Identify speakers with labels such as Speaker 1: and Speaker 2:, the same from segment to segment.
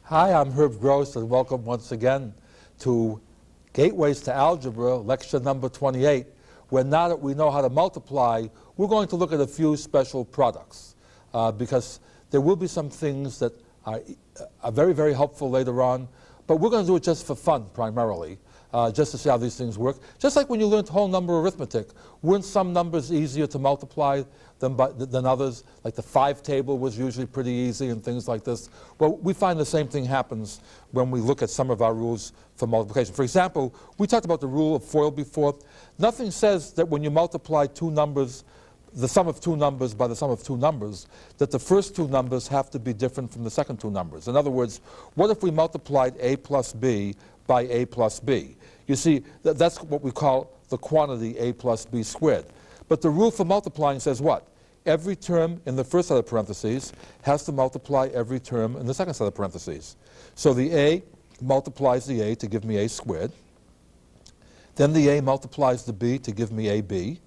Speaker 1: Hi, I'm Herb Gross, and welcome once again to Gateways to Algebra, lecture number 28, where now that we know how to multiply, we're going to look at a few special products because there will be some things that are very, very helpful later on, but we're going to do it just for fun primarily, just to see how these things work. Just like when you learned whole number arithmetic, weren't some numbers easier to multiply than others? Like the 5 table was usually pretty easy and things like this. Well, we find the same thing happens when we look at some of our rules for multiplication. For example, we talked about the rule of FOIL before. Nothing says that when you multiply two numbers, the sum of two numbers by the sum of two numbers, that the first two numbers have to be different from the second two numbers. In other words, what if we multiplied a plus b by a plus b? You see, that's what we call the quantity a plus b squared. But the rule for multiplying says what? Every term in the first set of parentheses has to multiply every term in the second set of parentheses. So the a multiplies the a to give me a squared. Then the a multiplies the b to give me ab.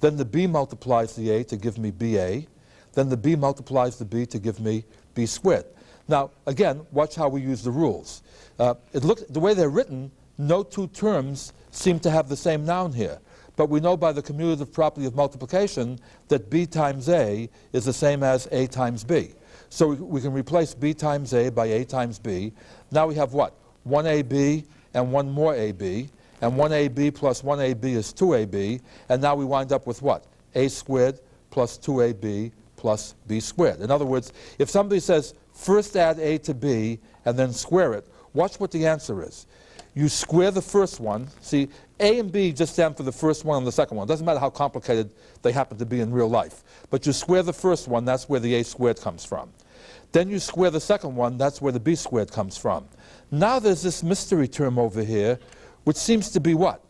Speaker 1: Then the b multiplies the a to give me ba. Then the b multiplies the b to give me b squared. Now, again, watch how we use the rules. The way they're written, no two terms seem to have the same noun here. But we know by the commutative property of multiplication that b times a is the same as a times b. So we can replace b times a by a times b. Now we have what? 1ab and one more ab. And 1ab plus 1ab is 2ab. And now we wind up with what? A squared plus 2ab plus b squared. In other words, if somebody says first add a to b and then square it, watch what the answer is. You square the first one. See, a and b just stand for the first one and the second one. It doesn't matter how complicated they happen to be in real life. But you square the first one, that's where the a squared comes from. Then you square the second one, that's where the b squared comes from. Now there's this mystery term over here, which seems to be what?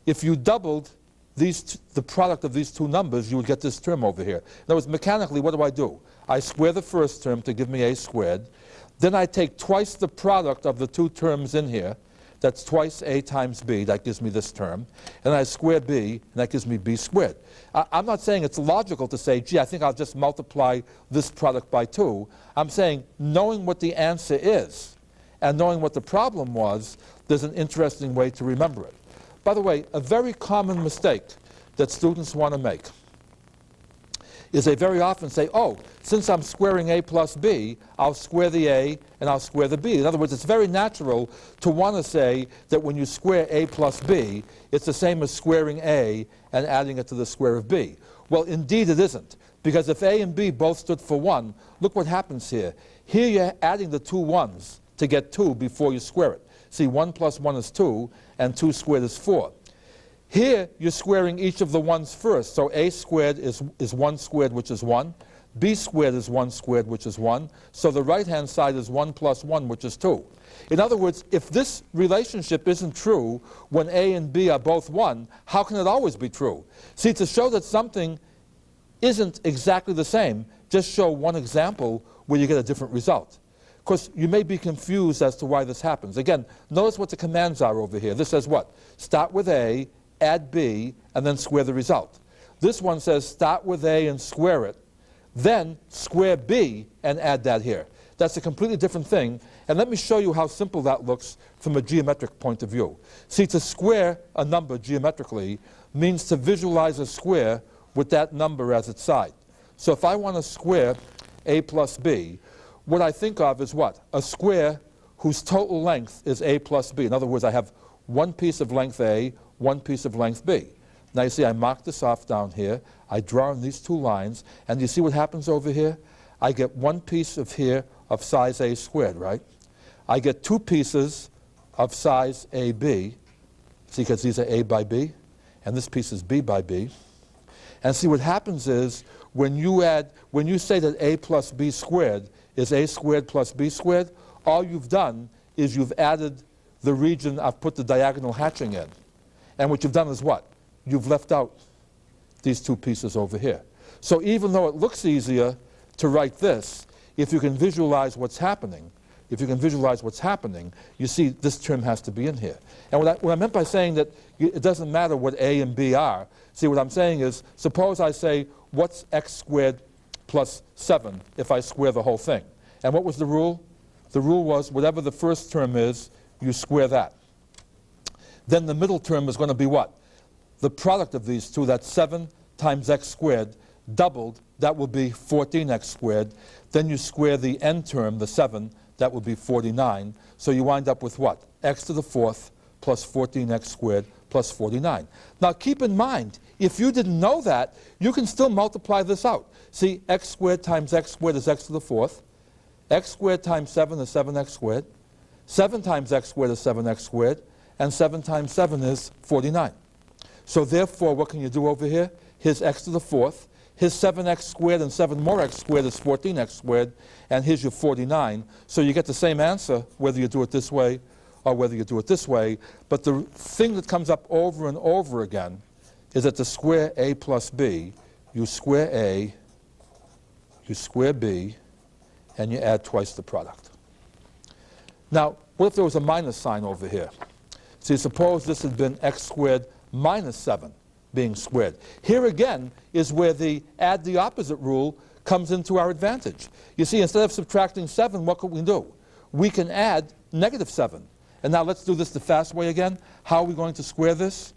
Speaker 1: If you doubled the product of these two numbers, you would get this term over here. In other words, mechanically, what do? I square the first term to give me a squared. Then I take twice the product of the two terms in here. That's twice a times b. That gives me this term. And I square b, and that gives me b squared. I'm not saying it's logical to say, gee, I think I'll just multiply this product by 2. I'm saying knowing what the answer is and knowing what the problem was, there's an interesting way to remember it. By the way, a very common mistake that students want to make is they very often say, oh, since I'm squaring a plus b, I'll square the a and I'll square the b. In other words, it's very natural to want to say that when you square a plus b, it's the same as squaring a and adding it to the square of b. Well, indeed it isn't, because if a and b both stood for 1, look what happens here. Here you're adding the two 1s to get 2 before you square it. See, 1 plus 1 is 2, and 2 squared is 4. Here, you're squaring each of the 1s first. So a squared is 1 squared, which is 1. B squared is 1 squared, which is 1. So the right-hand side is 1 plus 1, which is 2. In other words, if this relationship isn't true when a and b are both 1, how can it always be true? See, to show that something isn't exactly the same, just show one example where you get a different result. Of course, you may be confused as to why this happens. Again, notice what the commands are over here. This says what? Start with a, add b, and then square the result. This one says start with a and square it, then square b and add that here. That's a completely different thing, and let me show you how simple that looks from a geometric point of view. See, to square a number geometrically means to visualize a square with that number as its side. So if I want to square a plus b, what I think of is what? A square whose total length is a plus b. In other words, I have one piece of length a, one piece of length b. Now you see I mark this off down here. I draw in these two lines. And you see what happens over here? I get one piece of here of size a squared, right? I get two pieces of size ab. See, because these are a by b. And this piece is b by b. And see what happens is when you say that a plus b squared is a squared plus b squared, all you've done is you've added the region I've put the diagonal hatching in. And what you've done is what? You've left out these two pieces over here. So even though it looks easier to write this, if you can visualize what's happening, you see this term has to be in here. And what I meant by saying that it doesn't matter what a and b are, see what I'm saying is, suppose I say, what's x squared plus 7 if I square the whole thing? And what was the rule? the rule was whatever the first term is, you square that. Then the middle term is going to be what? The product of these two, that's 7 times x squared, doubled, that will be 14x squared. Then you square the n term, the 7, that will be 49. So you wind up with what? X to the 4th plus 14x squared plus 49. Now keep in mind, if you didn't know that, you can still multiply this out. See, x squared times x squared is x to the 4th. X squared times 7 is 7x squared. 7 times x squared is 7x squared. And 7 times 7 is 49. So therefore, what can you do over here? Here's x to the 4th. Here's 7x squared and 7 more x squared is 14x squared. And here's your 49. So you get the same answer whether you do it this way or whether you do it this way. But the thing that comes up over and over again is that to square a plus b, you square a, you square b, and you add twice the product. Now, what if there was a minus sign over here? So suppose this had been x squared minus 7 being squared. Here again is where the add the opposite rule comes into our advantage. You see, instead of subtracting 7, what could we do? We can add negative 7. And now let's do this the fast way again. How are we going to square this?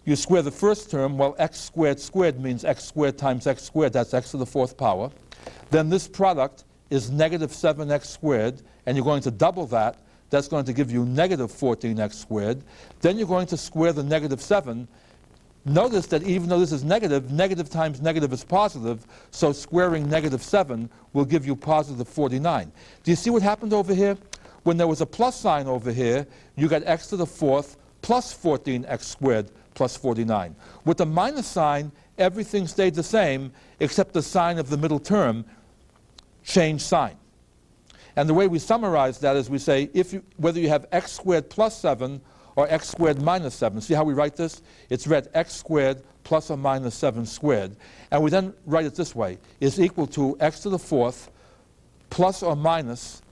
Speaker 1: You square the first term. Well, x squared squared means x squared times x squared. That's x to the 4th power. Then this product is negative 7x squared, and you're going to double that. That's going to give you negative 14x squared. Then you're going to square the negative 7. Notice that even though this is negative, negative times negative is positive, so squaring negative 7 will give you positive 49. Do you see what happened over here? When there was a plus sign over here, you got x to the 4th plus 14x squared plus 49. With the minus sign, everything stayed the same except the sign of the middle term changed sign. And the way we summarize that is we say whether you have x squared plus 7 or x squared minus 7. See how we write this? It's read x squared plus or minus 7 squared. And we then write it this way, is equal to x to the 4th plus or minus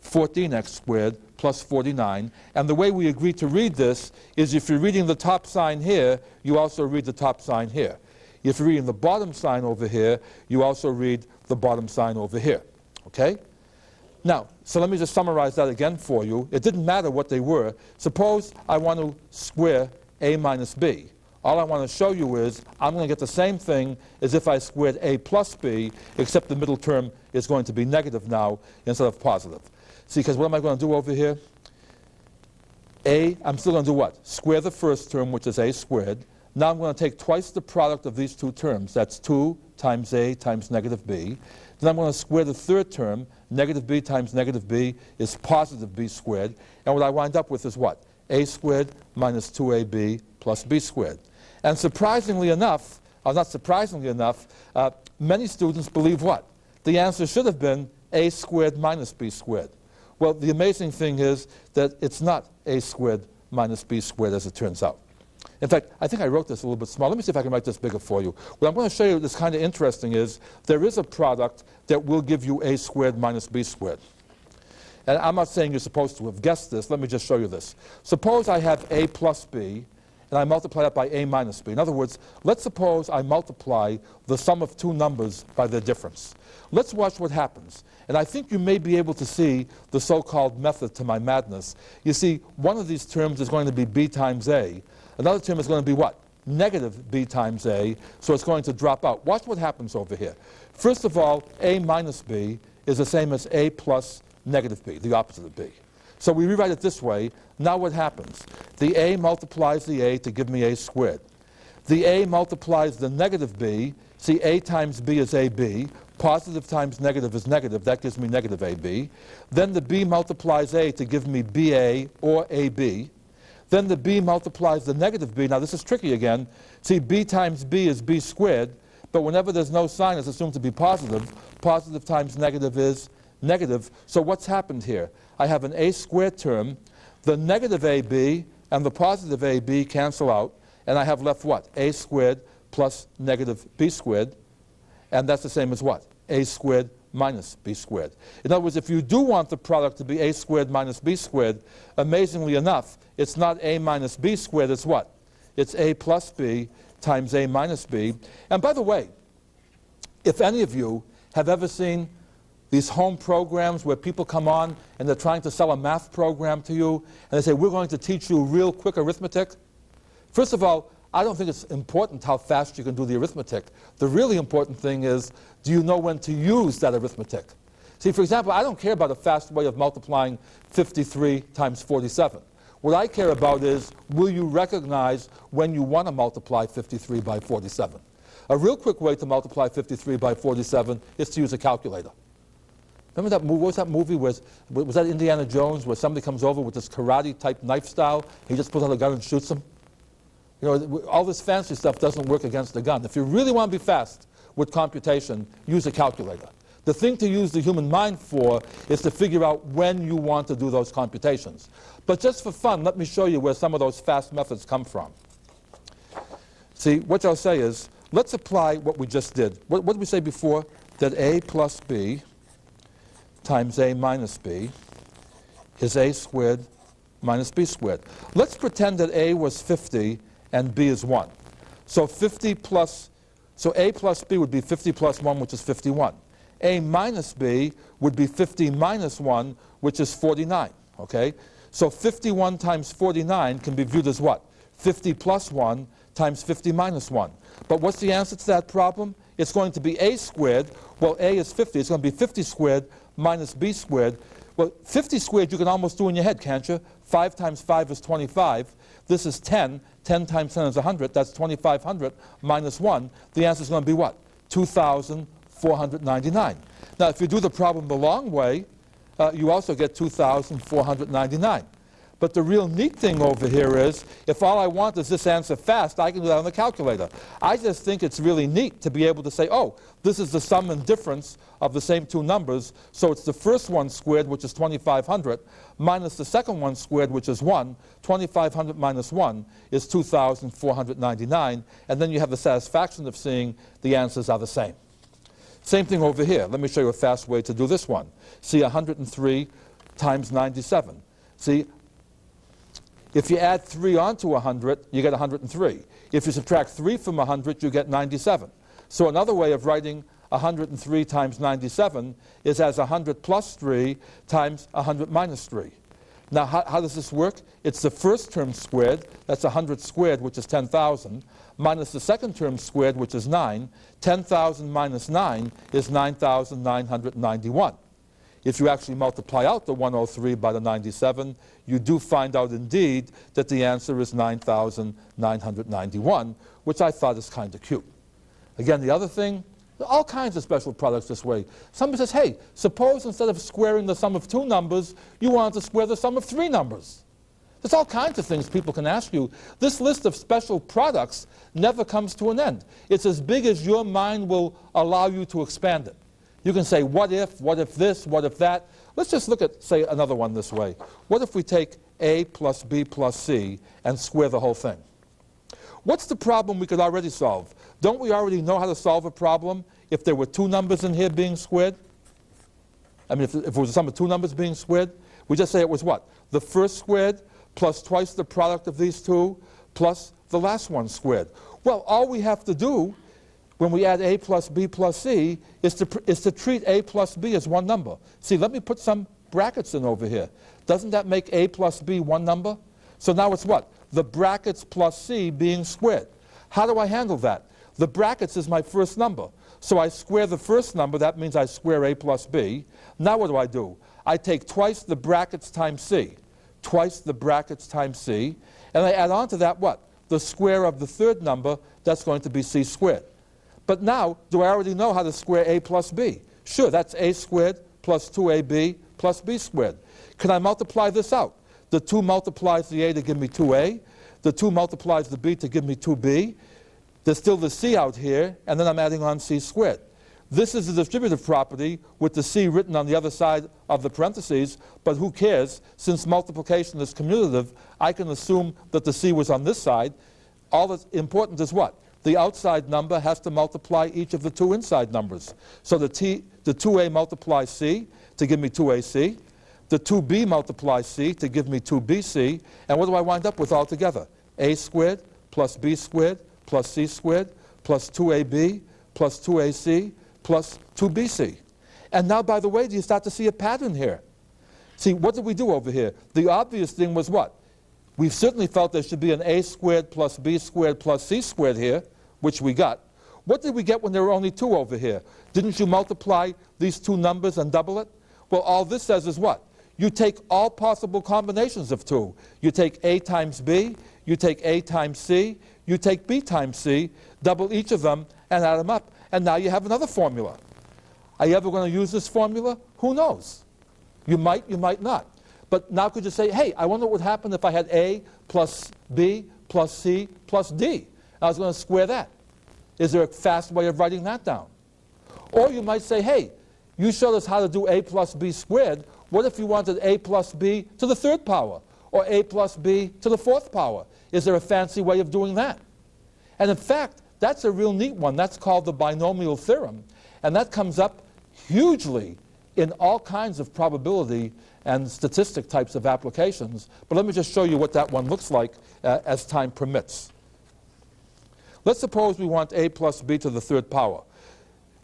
Speaker 1: 14x squared plus 49. And the way we agree to read this is if you're reading the top sign here, you also read the top sign here. If you're reading the bottom sign over here, you also read the bottom sign over here. Okay? Now, so let me just summarize that again for you. It didn't matter what they were. Suppose I want to square a minus b. All I want to show you is I'm going to get the same thing as if I squared a plus b, except the middle term is going to be negative now instead of positive. See, because what am I going to do over here? I'm still going to do what? Square the first term, which is a squared. Now I'm going to take twice the product of these two terms. That's 2 times a times negative b. Then I'm going to square the third term. Negative b times negative b is positive b squared. And what I wind up with is what? A squared minus 2ab plus b squared. And surprisingly enough, or not surprisingly enough, many students believe what? The answer should have been a squared minus b squared. Well, the amazing thing is that it's not a squared minus b squared, as it turns out. In fact, I think I wrote this a little bit small. Let me see if I can write this bigger for you. What I'm going to show you that's kind of interesting is there is a product that will give you a squared minus b squared. And I'm not saying you're supposed to have guessed this. Let me just show you this. Suppose I have a plus b, and I multiply that by a minus b. In other words, let's suppose I multiply the sum of two numbers by their difference. Let's watch what happens. And I think you may be able to see the so-called method to my madness. You see, one of these terms is going to be b times a. Another term is going to be what? Negative b times a, so it's going to drop out. Watch what happens over here. First of all, a minus b is the same as a plus negative b, the opposite of b. So we rewrite it this way. Now what happens? The a multiplies the a to give me a squared. The a multiplies the negative b. See, a times b is ab. Positive times negative is negative. That gives me negative ab. Then the b multiplies a to give me ba or ab. Then the b multiplies the negative b. Now this is tricky again. See, b times b is b squared, but whenever there's no sign, it's assumed to be positive. Positive times negative is negative. So what's happened here? I have an a squared term. The negative ab and the positive ab cancel out, and I have left what? A squared plus negative b squared, and that's the same as what? A squared minus b squared. In other words, if you do want the product to be a squared minus b squared, amazingly enough, it's not a minus b squared, it's what? It's a plus b times a minus b. And by the way, if any of you have ever seen these home programs where people come on and they're trying to sell a math program to you, and they say, we're going to teach you real quick arithmetic? First of all, I don't think it's important how fast you can do the arithmetic. The really important thing is, do you know when to use that arithmetic? See, for example, I don't care about a fast way of multiplying 53 times 47. What I care about is, will you recognize when you want to multiply 53 by 47? A real quick way to multiply 53 by 47 is to use a calculator. Remember that movie? What was that movie? Was that Indiana Jones, where somebody comes over with this karate-type knife style? He just pulls out a gun and shoots him? You know, all this fancy stuff doesn't work against the gun. If you really want to be fast with computation, use a calculator. The thing to use the human mind for is to figure out when you want to do those computations. But just for fun, let me show you where some of those fast methods come from. See, what I'll say is, let's apply what we just did. What did we say before? That a plus b times a minus b is a squared minus b squared. Let's pretend that a was 50 and b is 1. So a plus b would be 50 plus 1, which is 51. A minus b would be 50 minus 1, which is 49. Okay? So 51 times 49 can be viewed as what? 50 plus 1 times 50 minus 1. But what's the answer to that problem? It's going to be a squared. Well, a is 50. It's going to be 50 squared minus b squared. Well, 50 squared you can almost do in your head, can't you? 5 times 5 is 25. This is 10. 10 times 10 is 100. That's 2,500 minus 1. The answer is going to be what? 2,499. Now, if you do the problem the long way, you also get 2,499. But the real neat thing over here is, if all I want is this answer fast, I can do that on the calculator. I just think it's really neat to be able to say, oh, this is the sum and difference of the same two numbers, so it's the first one squared, which is 2,500, minus the second one squared, which is 1. 2,500 minus 1 is 2,499, and then you have the satisfaction of seeing the answers are the same. Same thing over here. Let me show you a fast way to do this one. See, 103 times 97. See, if you add 3 onto 100, you get 103. If you subtract 3 from 100, you get 97. So another way of writing 103 times 97 is as 100 plus 3 times 100 minus 3. Now, how does this work? It's the first term squared, that's 100 squared, which is 10,000, minus the second term squared, which is 9. 10,000 minus 9 is 9,991. If you actually multiply out the 103 by the 97, you do find out indeed that the answer is 9,991, which I thought is kind of cute. Again, the other thing, there are all kinds of special products this way. Somebody says, hey, suppose instead of squaring the sum of 2 numbers, you want to square the sum of 3 numbers. There's all kinds of things people can ask you. This list of special products never comes to an end. It's as big as your mind will allow you to expand it. You can say, what if this, what if that? Let's just look at, say, another one this way. What if we take a plus b plus c and square the whole thing? What's the problem we could already solve? Don't we already know how to solve a problem if there were 2 numbers in here being squared? I mean, if it was a sum of 2 numbers being squared, we just say it was what? The first squared plus twice the product of these 2 plus the last one squared. Well, all we have to do when we add a plus b plus c is to treat a plus b as one number. See, let me put some brackets in over here. Doesn't that make a plus b one number? So now it's what? The brackets plus c being squared. How do I handle that? The brackets is my first number. So I square the first number. That means I square a plus b. Now what do? I take twice the brackets times c. Twice the brackets times c. And I add on to that what? The square of the third number. That's going to be c squared. But now, do I already know how to square a plus b? Sure, that's a squared plus 2ab plus b squared. Can I multiply this out? The 2 multiplies the a to give me 2a. The 2 multiplies the b to give me 2b. There's still the c out here, and then I'm adding on c squared. This is the distributive property with the c written on the other side of the parentheses, but who cares? Since multiplication is commutative, I can assume that the c was on this side. All that's important is what? The outside number has to multiply each of the 2 inside numbers. So the 2a multiplies c to give me 2ac. The 2b multiplies c to give me 2bc. And what do I wind up with altogether? A squared plus b squared plus c squared plus 2ab plus 2ac plus 2bc. And now, by the way, do you start to see a pattern here? See, what did we do over here? The obvious thing was what? We certainly felt there should be an a squared plus b squared plus c squared here, which we got. What did we get when there were only 2 over here? Didn't you multiply these 2 numbers and double it? Well, all this says is what? You take all possible combinations of 2. You take a times b, you take a times c, you take b times c, double each of them, and add them up. And now you have another formula. Are you ever going to use this formula? Who knows? You might not. But now could you say, hey, I wonder what would happen if I had a plus b plus c plus d. I was going to square that. Is there a fast way of writing that down? Or you might say, hey, you showed us how to do a plus b squared. What if you wanted a plus b to the 3rd power? Or a plus b to the 4th power? Is there a fancy way of doing that? And in fact, that's a real neat one. That's called the binomial theorem. And that comes up hugely in all kinds of probability and statistic types of applications. But let me just show you what that one looks like as time permits. Let's suppose we want a plus b to the 3rd power.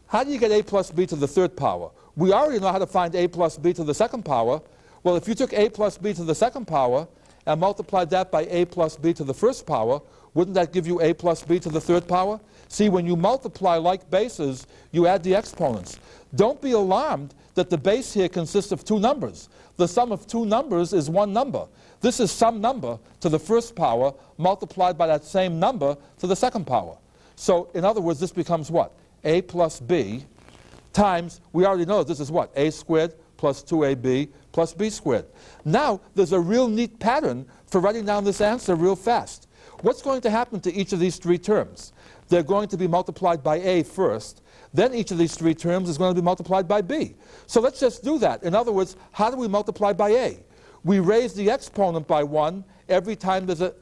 Speaker 1: How do you get a plus b to the 3rd power? We already know how to find a plus b to the 2nd power. Well, if you took a plus b to the 2nd power and multiplied that by a plus b to the 1st power, wouldn't that give you a plus b to the 3rd power? See, when you multiply like bases, you add the exponents. Don't be alarmed that the base here consists of 2 numbers. The sum of 2 numbers is 1 number. This is some number to the 1st power multiplied by that same number to the 2nd power. So, in other words, this becomes what? A plus b times, we already know this is what? A squared plus 2ab plus b squared. Now, there's a real neat pattern for writing down this answer real fast. What's going to happen to each of these 3 terms? They're going to be multiplied by a first. Then each of these 3 terms is going to be multiplied by b. So let's just do that. In other words, how do we multiply by a? We raise the exponent by 1 every time there's an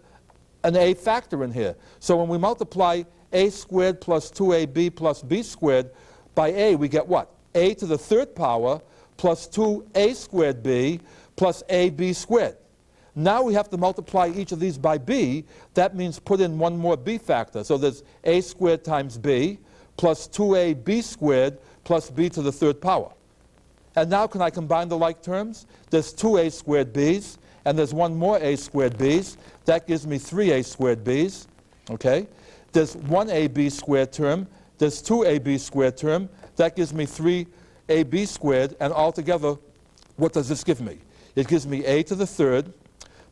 Speaker 1: a factor in here. So when we multiply a squared plus 2ab plus b squared by a, we get what? A to the 3rd power plus 2a squared b plus ab squared. Now we have to multiply each of these by b. That means put in 1 more b factor. So there's a squared times b plus 2ab squared plus b to the 3rd power. And now can I combine the like terms? There's 2a squared b's, and there's 1 more a squared b's. That gives me 3a squared b's. Okay? There's 1ab squared term. There's 2ab squared term. That gives me 3ab squared. And altogether, what does this give me? It gives me a to the 3rd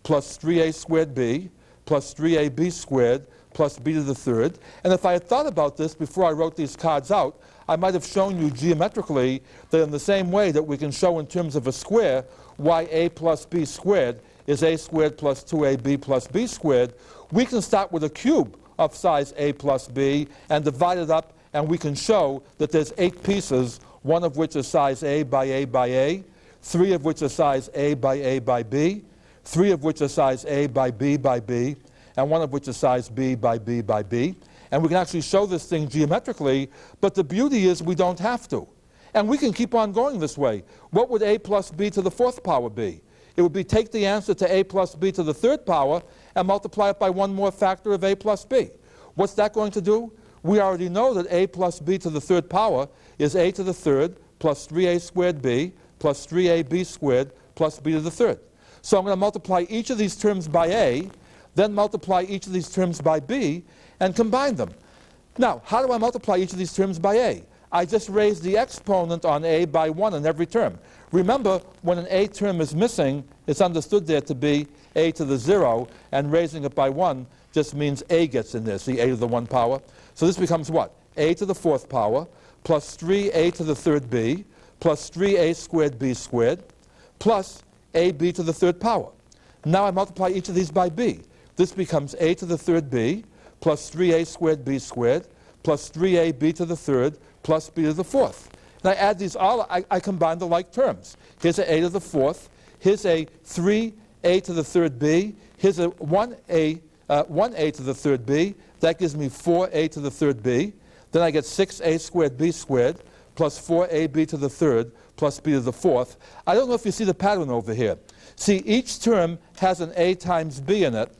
Speaker 1: plus 3a squared b plus 3ab squared plus b to the 3rd. And if I had thought about this before I wrote these cards out, I might have shown you geometrically that in the same way that we can show in terms of a square why a plus b squared is a squared plus 2ab plus b squared, we can start with a cube of size a plus b and divide it up, and we can show that there's 8 pieces, 1 of which is size a by a by a, 3 of which are size a by b, 3 of which are size a by b, and 1 of which is size b by b by b. And we can actually show this thing geometrically, but the beauty is we don't have to. And we can keep on going this way. What would a plus b to the 4th power be? It would be take the answer to a plus b to the 3rd power and multiply it by 1 more factor of a plus b. What's that going to do? We already know that a plus b to the 3rd power is a to the 3rd plus 3a squared b plus 3ab squared plus b to the 3rd. So I'm going to multiply each of these terms by a, then multiply each of these terms by b, and combine them. Now, how do I multiply each of these terms by a? I just raise the exponent on a by 1 in every term. Remember, when an a term is missing, it's understood there to be a to the 0, and raising it by 1 just means a gets in there. See, a to the 1 power. So this becomes what? A to the 4th power plus 3a to the 3rd b plus 3a squared b squared plus ab to the 3rd power. Now I multiply each of these by b. This becomes a to the 3rd b plus 3a squared b squared plus 3ab to the 3rd plus b to the 4th. And I add these all, I combine the like terms. Here's a to the 4th. Here's a 3a to the 3rd b. Here's a 1a to the 3rd b. That gives me 4a to the 3rd b. Then I get 6a squared b squared plus 4ab to the 3rd plus b to the 4th. I don't know if you see the pattern over here. See, each term has an a times b in it,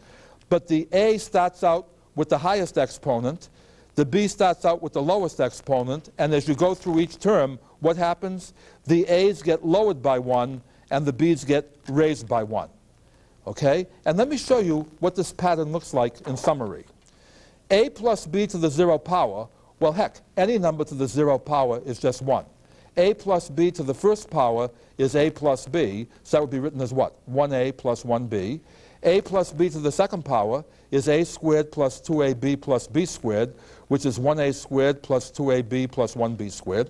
Speaker 1: but the a starts out with the highest exponent, the b starts out with the lowest exponent, and as you go through each term, what happens? The A's get lowered by 1 and the B's get raised by 1. Okay? And let me show you what this pattern looks like in summary. A plus B to the 0 power, well, heck, any number to the 0 power is just 1. A plus B to the first power is A plus B, so that would be written as what? 1A plus 1B. A plus B to the second power is A squared plus 2AB plus B squared, which is 1A squared plus 2AB plus 1B squared.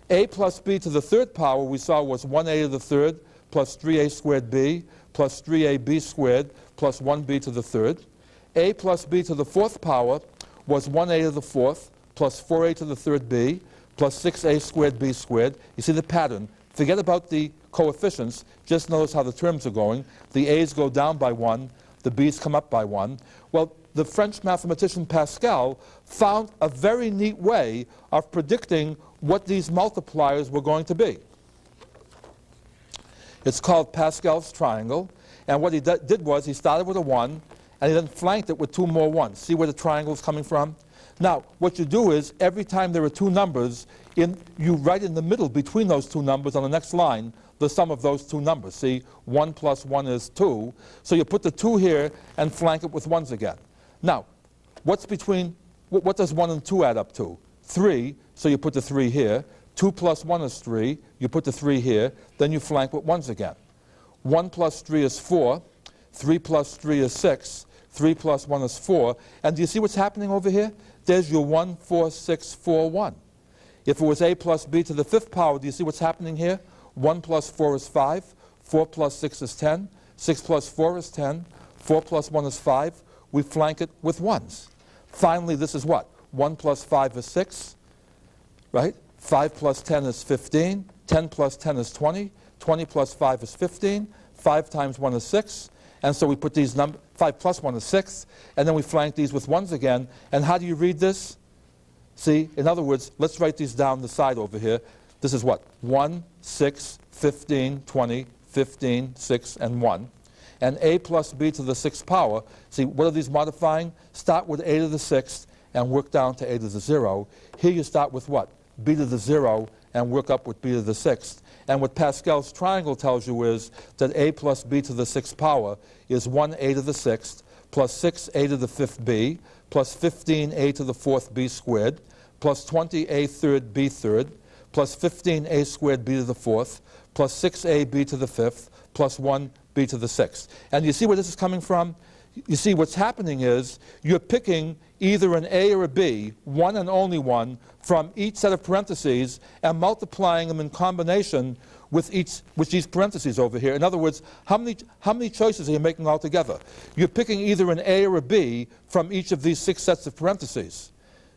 Speaker 1: A plus B to the third power we saw was 1A to the third plus 3A squared B plus 3AB squared plus 1B to the third. A plus B to the fourth power was 1A to the fourth plus 4A to the third B plus 6A squared B squared. You see the pattern. Forget about the coefficients. Just notice how the terms are going. The A's go down by 1. The B's come up by 1. Well, the French mathematician Pascal found a very neat way of predicting what these multipliers were going to be. It's called Pascal's Triangle. And what he did was he started with a 1, and he then flanked it with 2 more 1s. See where the triangle is coming from? Now, what you do is every time there are 2 numbers, you write in the middle between those 2 numbers on the next line the sum of those 2 numbers. See, 1 plus 1 is 2. So you put the 2 here and flank it with 1s again. Now, what does 1 and 2 add up to? 3, so you put the 3 here. 2 plus 1 is 3. You put the 3 here. Then you flank with 1s again. 1 plus 3 is 4. 3 plus 3 is 6. 3 plus 1 is 4. And do you see what's happening over here? There's your 1, 4, 6, 4, 1. If it was A plus B to the 5th power, do you see what's happening here? 1 plus 4 is 5. 4 plus 6 is 10. 6 plus 4 is 10. 4 plus 1 is 5. We flank it with 1s. Finally, this is what? 1 plus 5 is 6, right? 5 plus 10 is 15. 10 plus 10 is 20. 20 plus 5 is 15. 5 times 1 is 6. And so we put these numbers, 5 plus 1 is 6. And then we flank these with 1s again. And how do you read this? See, in other words, let's write these down the side over here. This is what? 1, 6, 15, 20, 15, 6, and 1. And A plus B to the 6th power. See, what are these modifying? Start with A to the 6th and work down to A to the 0. Here you start with what? B to the 0 and work up with B to the 6th. And what Pascal's triangle tells you is that A plus B to the 6th power is 1A to the 6th plus 6A to the 5th B plus 15A to the 4th B squared plus 20A third B third plus 15A squared B to the 4th plus 6AB to the 5th plus 1B to the 6th. And you see where this is coming from? You see what's happening is you're picking either an A or a B, one and only one, from each set of parentheses and multiplying them in combination with these parentheses over here. In other words, how many choices are you making altogether? You're picking either an A or a B from each of these 6 sets of parentheses.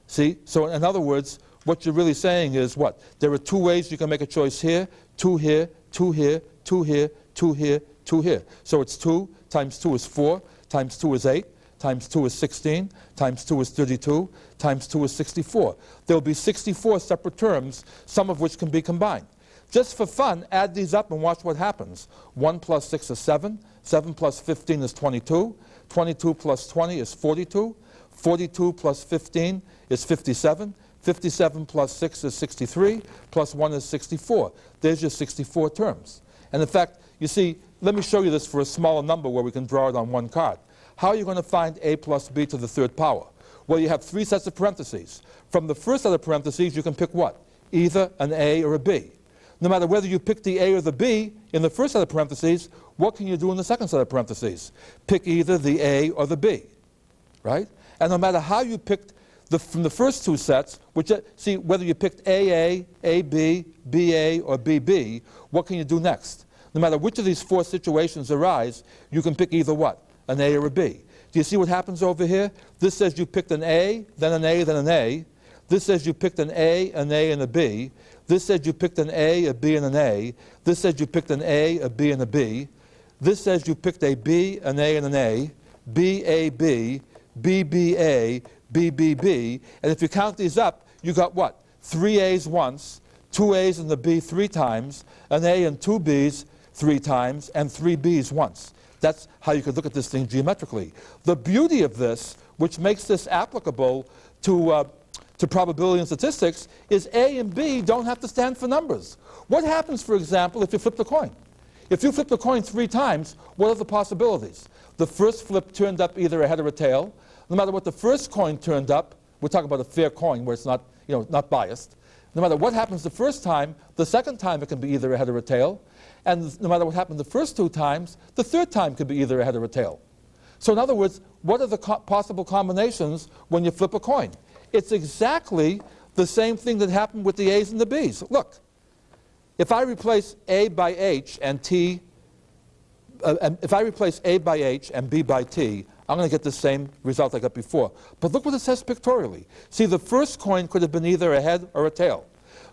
Speaker 1: See? So in other words, what you're really saying is what? There are 2 ways you can make a choice here, 2 here, 2 here, 2 here, 2 here, 2 here. So it's 2 times 2 is 4, times 2 is 8, times 2 is 16, times 2 is 32, times 2 is 64. There will be 64 separate terms, some of which can be combined. Just for fun, add these up and watch what happens. 1 plus 6 is 7, 7 plus 15 is 22, 22 plus 20 is 42, 42 plus 15 is 57, 57 plus 6 is 63, plus 1 is 64. There's your 64 terms. And in fact, you see, let me show you this for a smaller number where we can draw it on one card. How are you going to find A plus B to the 3rd power? Well, you have 3 sets of parentheses. From the first set of parentheses, you can pick what? Either an A or a B. No matter whether you pick the A or the B in the first set of parentheses, what can you do in the second set of parentheses? Pick either the A or the B, right? And no matter how you picked from the first 2 sets, see, whether you picked AA, AB, BA, or BB, what can you do next? No matter which of these 4 situations arise, you can pick either what? An A or a B. Do you see what happens over here? This says you picked an A, then an A, then an A. This says you picked an A, and a B. This says you picked an A, a B, and an A. This says you picked an A, a B, and a B. This says you picked a B, an A, and an A. B, A, B, B, B, A, B, B, B. And if you count these up, you got what? 3 A's once, 2 A's and the B 3 times, an A and 2 B's 3 times, and 3 B's once. That's how you could look at this thing geometrically. The beauty of this, which makes this applicable to to probability and statistics is A and B don't have to stand for numbers. What happens, for example, if you flip the coin? If you flip the coin 3 times, what are the possibilities? The first flip turned up either a head or a tail. No matter what the first coin turned up, we're talking about a fair coin where it's not, not biased. No matter what happens the first time, the second time it can be either a head or a tail. And no matter what happened the first 2 times, the third time could be either a head or a tail. So in other words, what are the possible combinations when you flip a coin? It's exactly the same thing that happened with the A's and the B's. Look, if I replace A by H and T, if I replace A by H and B by T, I'm going to get the same result I got before. But look what it says pictorially. See, the first coin could have been either a head or a tail.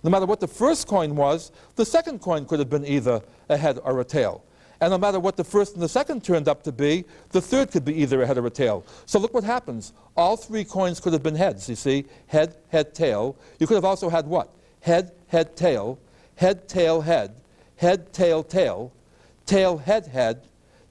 Speaker 1: No matter what the first coin was, the second coin could have been either a head or a tail. And no matter what the first and the second turned up to be, the third could be either a head or a tail. So look what happens. All 3 coins could have been heads, you see. Head, head, tail. You could have also had what? Head, head, tail. Head, tail, head. Head, tail, tail. Tail, head, head.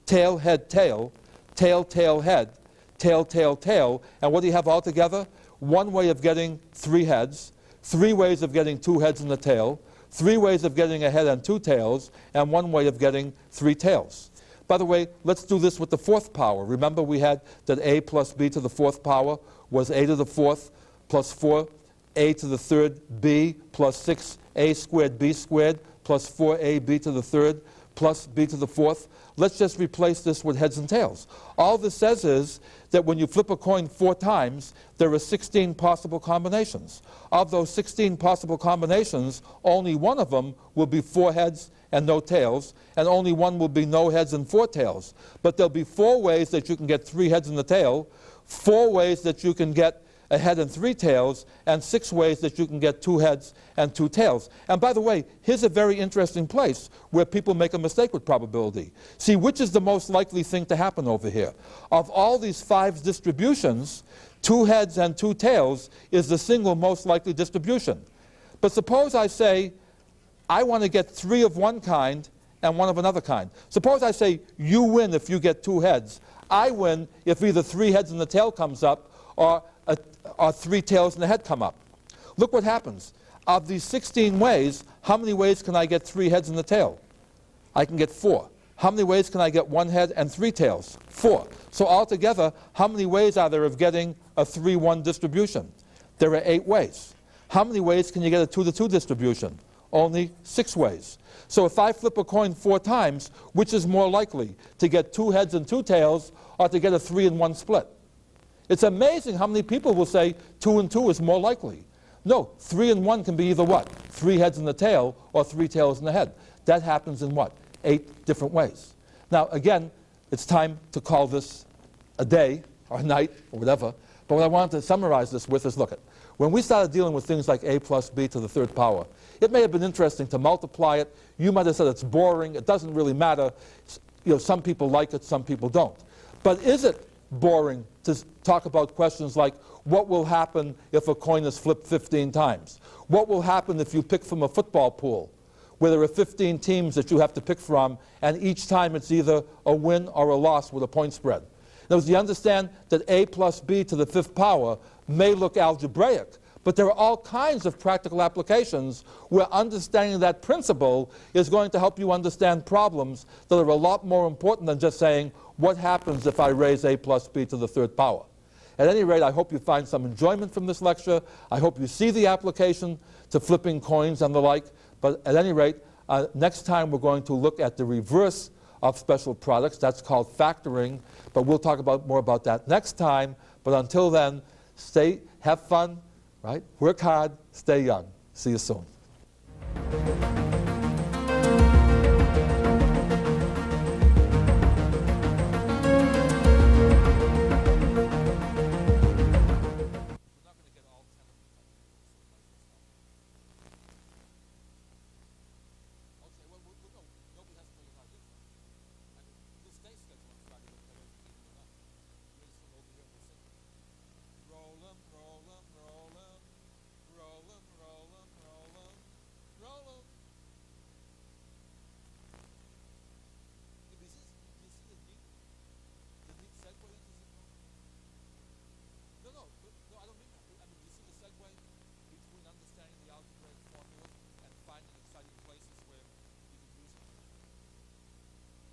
Speaker 1: Tail, head, tail. Tail, tail, head. Tail, tail, tail. And what do you have all together? One way of getting 3 heads. 3 ways of getting 2 heads and a tail. 3 ways of getting a head and 2 tails, and 1 way of getting 3 tails. By the way, let's do this with the 4th power. Remember we had that a plus b to the 4th power was a to the 4th plus 4a to the 3rd b plus 6a squared b squared plus 4ab to the 3rd plus b to the 4th. Let's just replace this with heads and tails. All this says is that when you flip a coin 4 times, there are 16 possible combinations. Of those 16 possible combinations, only 1 of them will be 4 heads and no tails, and only 1 will be no heads and 4 tails. But there'll be 4 ways that you can get 3 heads and a tail, 4 ways that you can get a head and 3 tails, and 6 ways that you can get 2 heads and 2 tails. And by the way, here's a very interesting place where people make a mistake with probability. See, which is the most likely thing to happen over here? Of all these 5 distributions, 2 heads and 2 tails is the single most likely distribution. But suppose I say, I want to get 3 of one kind and 1 of another kind. Suppose I say, you win if you get 2 heads. I win if either 3 heads and the tail comes up, or 3 tails and a head come up. Look what happens. Of these 16 ways, how many ways can I get 3 heads and a tail? I can get 4. How many ways can I get 1 head and 3 tails? 4. So altogether, how many ways are there of getting a 3-1 distribution? There are 8 ways. How many ways can you get a 2-to-2 distribution? Only 6 ways. So if I flip a coin 4 times, which is more likely, to get 2 heads and 2 tails or to get a 3-and-1 split? It's amazing how many people will say 2 and 2 is more likely. No, 3 and 1 can be either what? 3 heads and a tail or 3 tails and a head. That happens in what? 8 different ways. Now again, it's time to call this a day or a night or whatever. But what I wanted to summarize this with is, look at, when we started dealing with things like a plus b to the 3rd power, it may have been interesting to multiply it. You might have said it's boring. It doesn't really matter. Some people like it, some people don't. But is it boring to talk about questions like what will happen if a coin is flipped 15 times? What will happen if you pick from a football pool where there are 15 teams that you have to pick from, and each time it's either a win or a loss with a point spread? In other words, you understand that a plus b to the 5th power may look algebraic, but there are all kinds of practical applications where understanding that principle is going to help you understand problems that are a lot more important than just saying, what happens if I raise a plus b to the 3rd power? At any rate, I hope you find some enjoyment from this lecture. I hope you see the application to flipping coins and the like. But at any rate, next time we're going to look at the reverse of special products. That's called factoring. But we'll talk more about that next time. But until then, have fun, right? Work hard, stay young. See you soon.